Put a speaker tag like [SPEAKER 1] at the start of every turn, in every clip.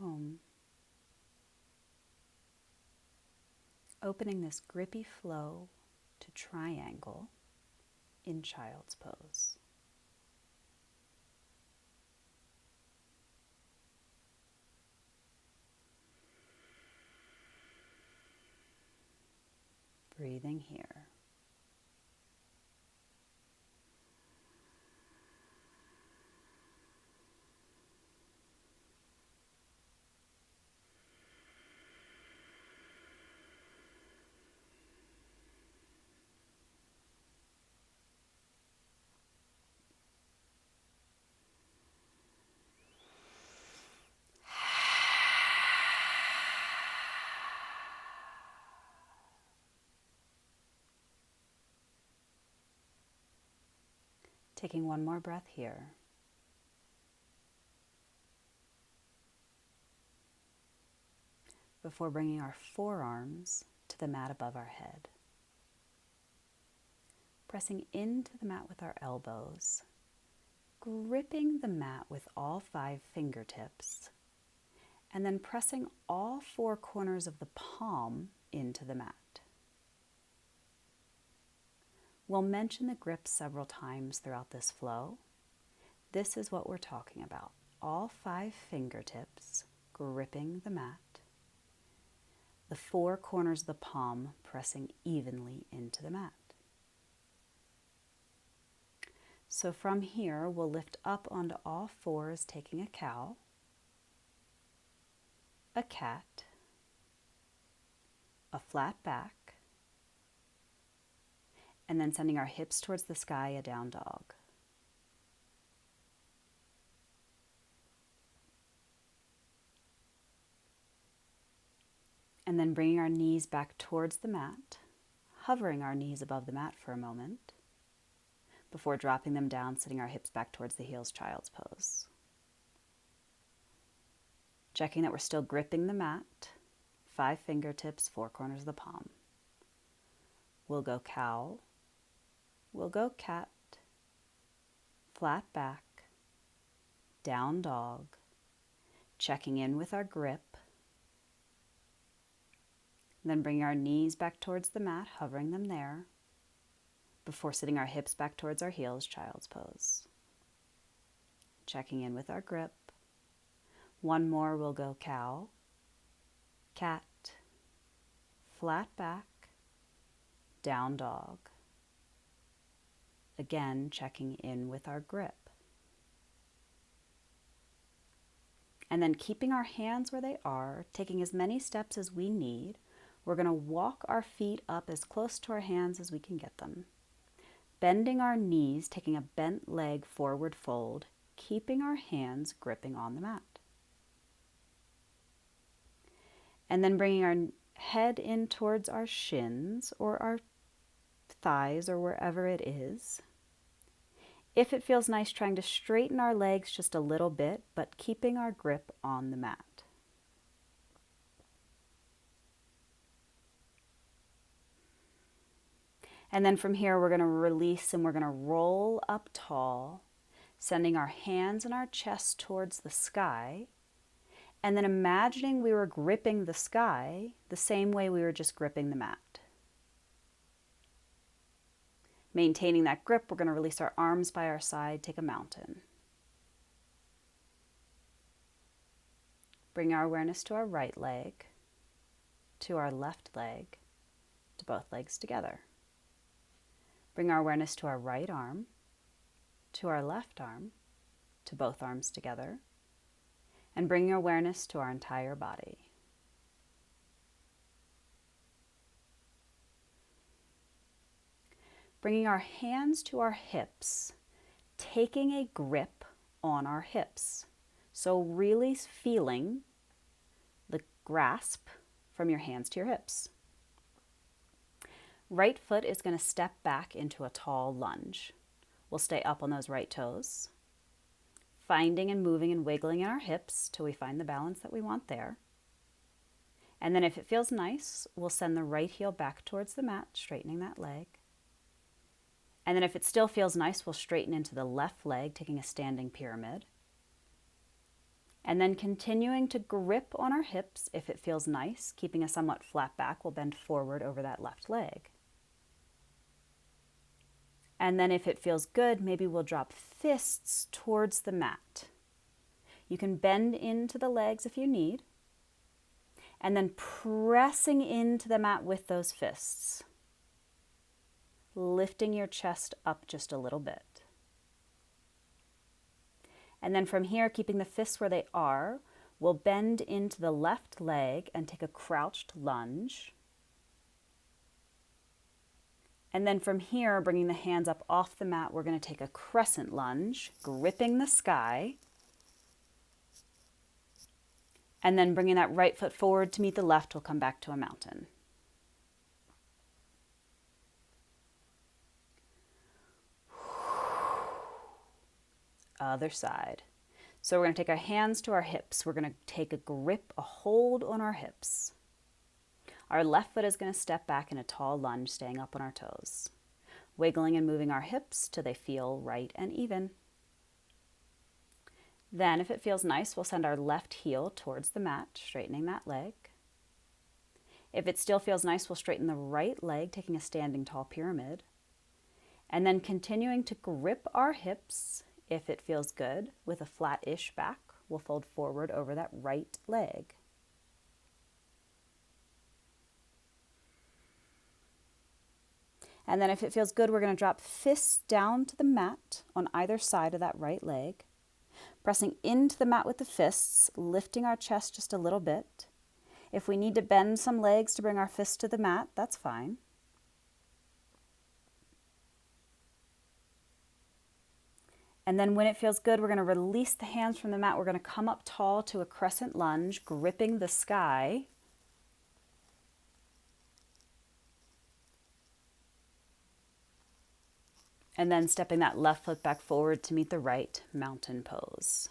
[SPEAKER 1] home. Opening this grippy flow to triangle in child's pose. Breathing here. Taking one more breath here. Before bringing our forearms to the mat above our head. Pressing into the mat with our elbows, gripping the mat with all 5 fingertips, and then pressing all 4 corners of the palm into the mat. We'll mention the grip several times throughout this flow. This is what we're talking about. All 5 fingertips gripping the mat. The 4 corners of the palm pressing evenly into the mat. So from here, we'll lift up onto all 4s, taking a cow, a cat, a flat back, and then sending our hips towards the sky, a down dog. And then bringing our knees back towards the mat, hovering our knees above the mat for a moment, before dropping them down, sitting our hips back towards the heels, child's pose. Checking that we're still gripping the mat, 5 fingertips, 4 corners of the palm. We'll go cow, we'll go cat, flat back, down dog, checking in with our grip, then bringing our knees back towards the mat, hovering them there, before sitting our hips back towards our heels, child's pose. Checking in with our grip. One more, we'll go cow, cat, flat back, down dog. Again, checking in with our grip. And then keeping our hands where they are, taking as many steps as we need, we're going to walk our feet up as close to our hands as we can get them. Bending our knees, taking a bent leg forward fold, keeping our hands gripping on the mat. And then bringing our head in towards our shins or our thighs or wherever it is. If it feels nice, trying to straighten our legs just a little bit, but keeping our grip on the mat. And then from here, we're going to release and we're going to roll up tall, sending our hands and our chest towards the sky, and then imagining we were gripping the sky the same way we were just gripping the mat. Maintaining that grip, we're going to release our arms by our side, take a mountain. Bring our awareness to our right leg, to our left leg, to both legs together. Bring our awareness to our right arm, to our left arm, to both arms together, and bring your awareness to our entire body. Bringing our hands to our hips, taking a grip on our hips. So really feeling the grasp from your hands to your hips. Right foot is going to step back into a tall lunge. We'll stay up on those right toes, finding and moving and wiggling in our hips till we find the balance that we want there. And then if it feels nice, we'll send the right heel back towards the mat, straightening that leg. And then if it still feels nice, we'll straighten into the left leg, taking a standing pyramid. And then continuing to grip on our hips if it feels nice, keeping a somewhat flat back, we'll bend forward over that left leg. And then if it feels good, maybe we'll drop fists towards the mat. You can bend into the legs if you need, and then pressing into the mat with those fists, lifting your chest up just a little bit. And then from here, keeping the fists where they are, we'll bend into the left leg and take a crouched lunge. And then from here, bringing the hands up off the mat, we're going to take a crescent lunge, gripping the sky. And then bringing that right foot forward to meet the left, we'll come back to a mountain. Other side. So we're going to take our hands to our hips. We're going to take a grip, a hold on our hips. Our left foot is going to step back in a tall lunge, staying up on our toes. Wiggling and moving our hips till they feel right and even. Then, if it feels nice, we'll send our left heel towards the mat, straightening that leg. If it still feels nice, we'll straighten the right leg, taking a standing tall pyramid. And then continuing to grip our hips. If it feels good, with a flat-ish back, we'll fold forward over that right leg. And then if it feels good, we're going to drop fists down to the mat on either side of that right leg, pressing into the mat with the fists, lifting our chest just a little bit. If we need to bend some legs to bring our fists to the mat, that's fine. And then when it feels good, we're going to release the hands from the mat. We're going to come up tall to a crescent lunge, gripping the sky. And then stepping that left foot back forward to meet the right, mountain pose.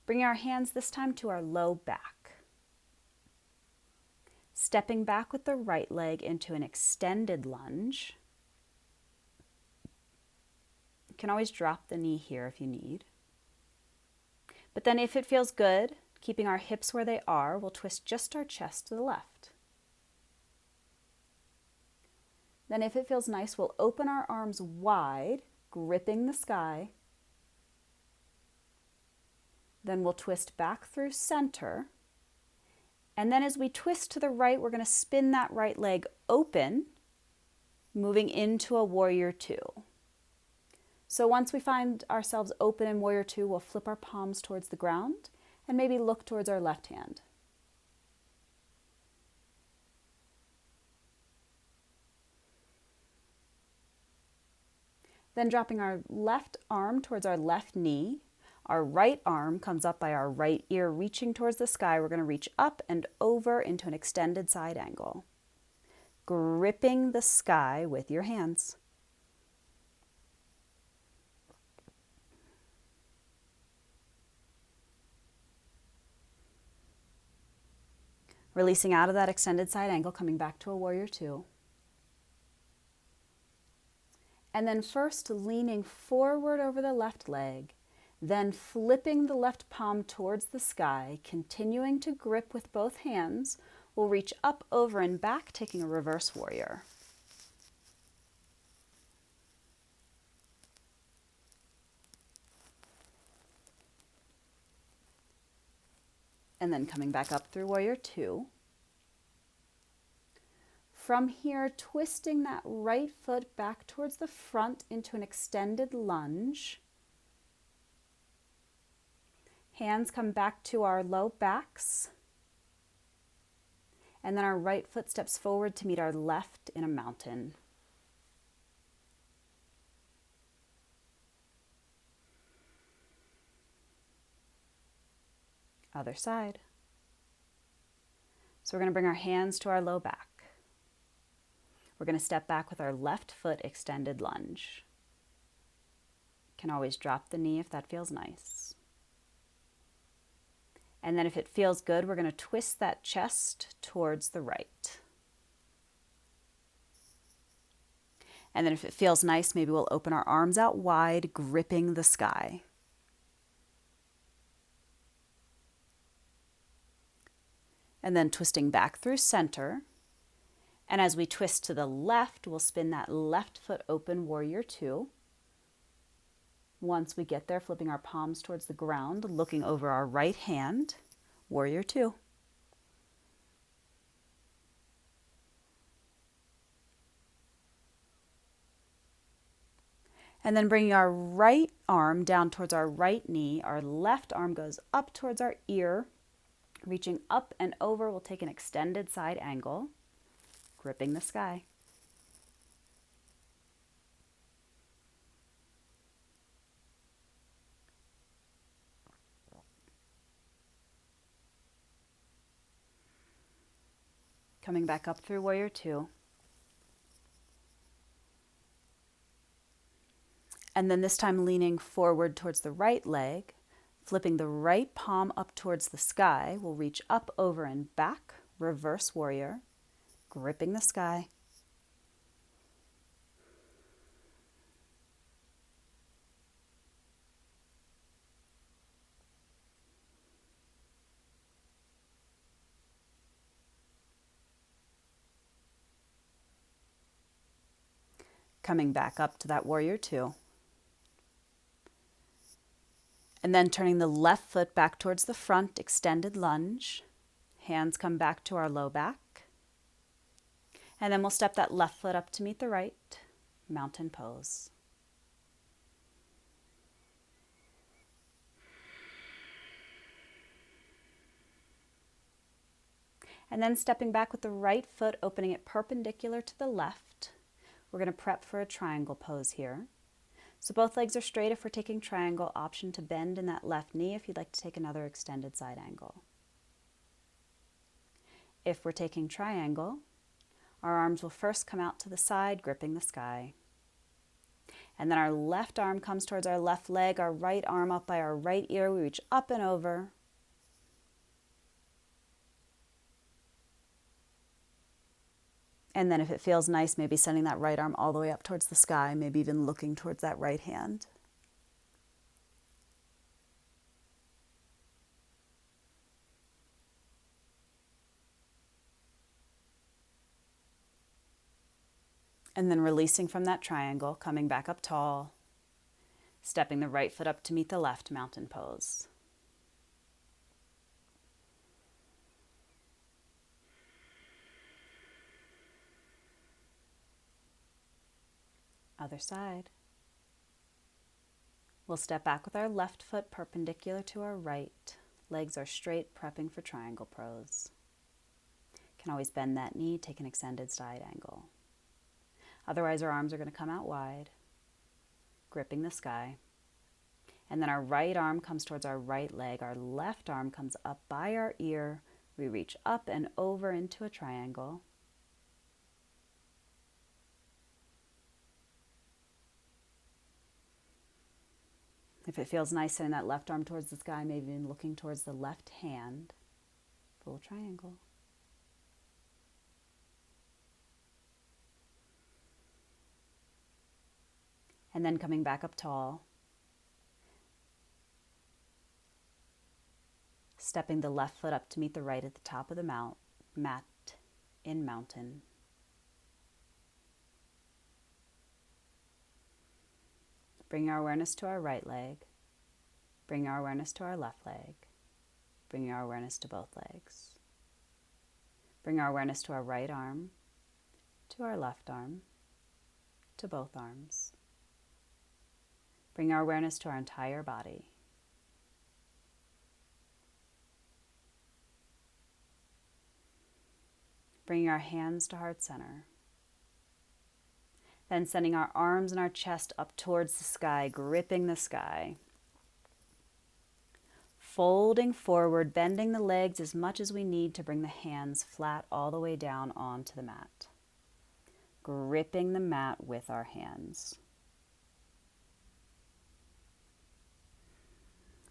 [SPEAKER 1] Bring our hands this time to our low back. Stepping back with the right leg into an extended lunge. You can always drop the knee here if you need. But then if it feels good, keeping our hips where they are, we'll twist just our chest to the left. Then if it feels nice, we'll open our arms wide, gripping the sky. Then we'll twist back through center. And then as we twist to the right, we're going to spin that right leg open, moving into a warrior two. So once we find ourselves open in warrior two, we'll flip our palms towards the ground and maybe look towards our left hand. Then dropping our left arm towards our left knee. Our right arm comes up by our right ear, reaching towards the sky. We're going to reach up and over into an extended side angle, gripping the sky with your hands. Releasing out of that extended side angle, coming back to a warrior two. And then first leaning forward over the left leg, then flipping the left palm towards the sky, continuing to grip with both hands. We'll reach up, over, and back, taking a reverse warrior. And then coming back up through warrior two. From here, twisting that right foot back towards the front into an extended lunge. Hands come back to our low backs. And then our right foot steps forward to meet our left in a mountain. Other side. So we're going to bring our hands to our low back. We're going to step back with our left foot extended lunge. Can always drop the knee if that feels nice. And then if it feels good, we're going to twist that chest towards the right. And then if it feels nice, maybe we'll open our arms out wide, gripping the sky. And then twisting back through center. And as we twist to the left, we'll spin that left foot open, warrior two. Once we get there, flipping our palms towards the ground, looking over our right hand, warrior two. And then bringing our right arm down towards our right knee, our left arm goes up towards our ear, reaching up and over. We'll take an extended side angle, gripping the sky. Coming back up through warrior two. And then this time leaning forward towards the right leg, flipping the right palm up towards the sky. We'll reach up, over, and back, reverse warrior, gripping the sky. Coming back up to that warrior two. And then turning the left foot back towards the front, extended lunge. Hands come back to our low back. And then we'll step that left foot up to meet the right, mountain pose. And then stepping back with the right foot, opening it perpendicular to the left. We're going to prep for a triangle pose here. So both legs are straight if we're taking triangle, option to bend in that left knee if you'd like to take another extended side angle. If we're taking triangle, our arms will first come out to the side, gripping the sky. And then our left arm comes towards our left leg, our right arm up by our right ear, we reach up and over. And then if it feels nice, maybe sending that right arm all the way up towards the sky, maybe even looking towards that right hand. And then releasing from that triangle, coming back up tall, stepping the right foot up to meet the left, mountain pose. Other side. We'll step back with our left foot perpendicular to our right. Legs are straight, prepping for triangle pose. Can always bend that knee, take an extended side angle. Otherwise, our arms are going to come out wide, gripping the sky. And then our right arm comes towards our right leg. Our left arm comes up by our ear. We reach up and over into a triangle. If it feels nice, sending that left arm towards the sky, maybe even looking towards the left hand, full triangle. And then coming back up tall, stepping the left foot up to meet the right at the top of the mat in mountain. Bring our awareness to our right leg. Bring our awareness to our left leg. Bring our awareness to both legs. Bring our awareness to our right arm, to our left arm, to both arms. Bring our awareness to our entire body. Bringing our hands to heart center. Then sending our arms and our chest up towards the sky, gripping the sky. Folding forward, bending the legs as much as we need to bring the hands flat all the way down onto the mat. Gripping the mat with our hands.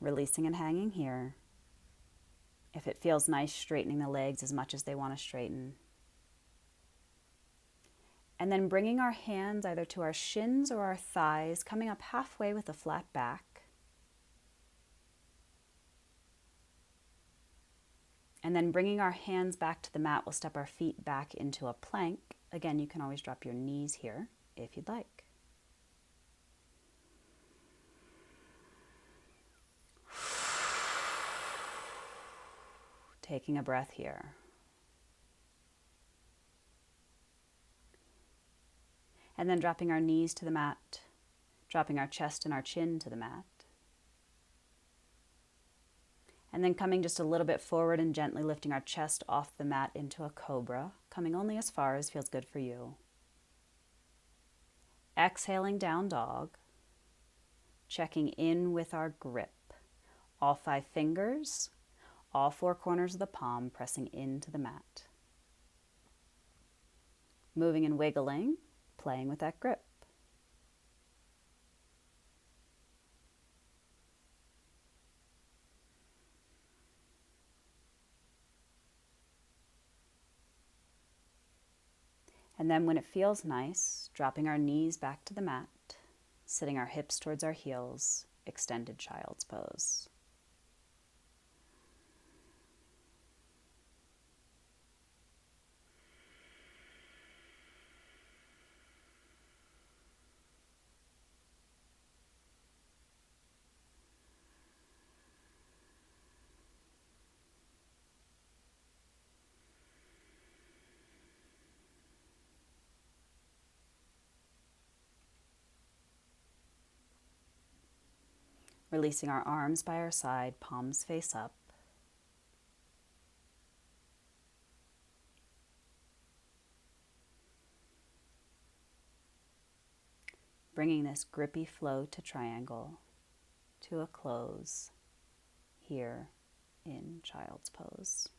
[SPEAKER 1] Releasing and hanging here. If it feels nice, straightening the legs as much as they want to straighten. And then bringing our hands either to our shins or our thighs, coming up halfway with a flat back. And then bringing our hands back to the mat, we'll step our feet back into a plank. Again, you can always drop your knees here if you'd like. Taking a breath here. And then dropping our knees to the mat, dropping our chest and our chin to the mat. And then coming just a little bit forward and gently lifting our chest off the mat into a cobra, coming only as far as feels good for you. Exhaling down dog, checking in with our grip. All 5 fingers, all 4 corners of the palm pressing into the mat. Moving and wiggling, playing with that grip. And then when it feels nice, dropping our knees back to the mat, sitting our hips towards our heels, extended child's pose. Releasing our arms by our side, palms face up. Bringing this grippy flow to triangle to a close here in child's pose.